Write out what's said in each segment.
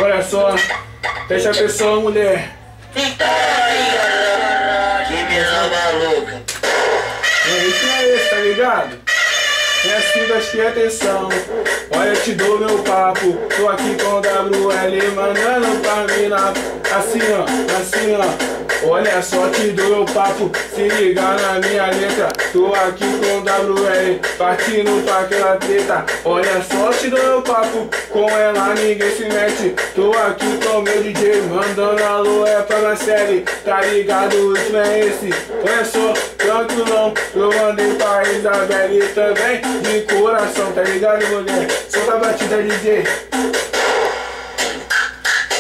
Olha só, preste atenção, mulher. Que visão maluca. Isso não é esse, tá ligado? É assim, preste atenção. Olha, eu te dou meu papo. Tô aqui com o WL mandando pra mina. Assim, ó, assim, ó. Olha só, te dou meu papo. Se ligar na minha letra. Tô aqui com o WL partindo pra aquela treta. Olha só, te dou meu papo. Com ela ninguém se mete. Tô aqui com o meu DJ mandando alô, é pra minha série. Tá ligado? O ritmo é esse. Olha só, tranquilão. Eu mandei pra Isabelle também. De coração, tá ligado, mulher? Solta a batida, DJ.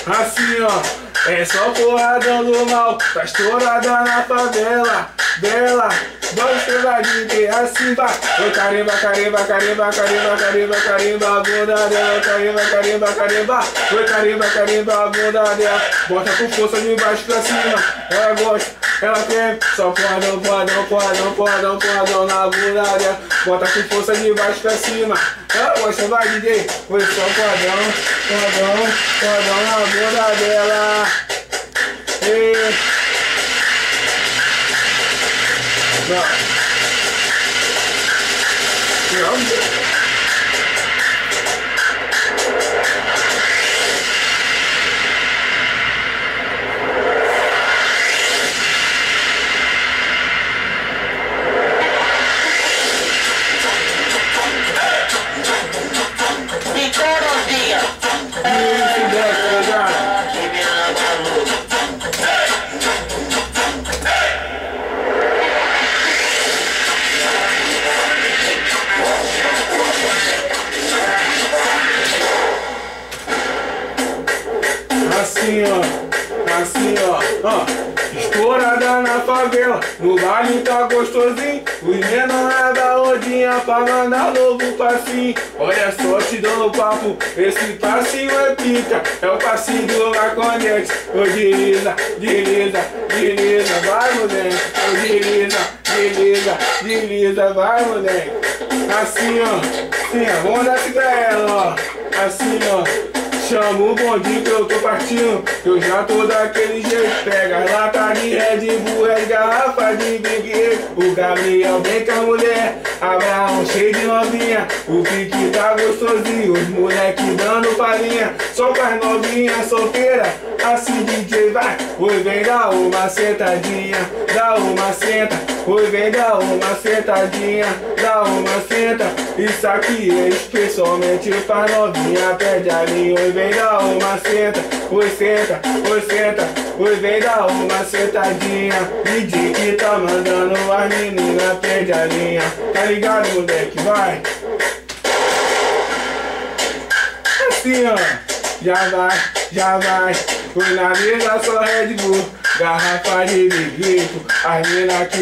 Assim, ó. É só porrada do mal. Tá estourada na favela. Bela. Vamos pegar de assim, vai. Oi, carimba, carimba, carimba, carimba, carimba, carimba, a bunda dela. Carimba, carimba, carimba. Oi, carimba, carimba, a bunda dela. Bota com força de baixo pra cima. Ela gosta, ela quer. Só porradão, porradão, porradão, porradão, porradão na bunda dela. Bota com força de baixo pra cima. Ela gosta, vai, DJ. Foi só porradão, porradão, porradão na bunda dela. E... assim, ó, estourada na favela, no baile tá gostosinho, os menores da rodinha pra mandar novo passinho. Olha só, te dando papo, esse passinho é pica, é o passinho do Laconex. Ô, desliza, desliza, desliza, vai, moleque. Ô, desliza, desliza, desliza, vai, moleque. Assim, ó, vamos dar assim pra ela, ó, assim, ó. Chama o bondinho que eu tô partindo, eu já tô daquele jeito. Pega as latas de Red Bull, as garrafas de Big. O Gabriel vem com a mulher, Abraão cheio de novinha. O pique tá gostosinho, os moleque dando palhinha. Só com as novinhas solteiras, assim DJ vai. Oi, vem dar uma sentadinha, dá uma senta. Oi, vem dar uma sentadinha, dá uma senta. Isso aqui é especialmente pra novinha, perde a linha. Oi, vem dar uma senta, oi senta, oi senta. Oi, vem dar uma sentadinha. DJ que tá mandando as meninas, perde a linha. Tá ligado, moleque? Vai. Assim, ó. Já vai, já vai. Foi na mesa só Red Bull, garrafa de Big. As mina que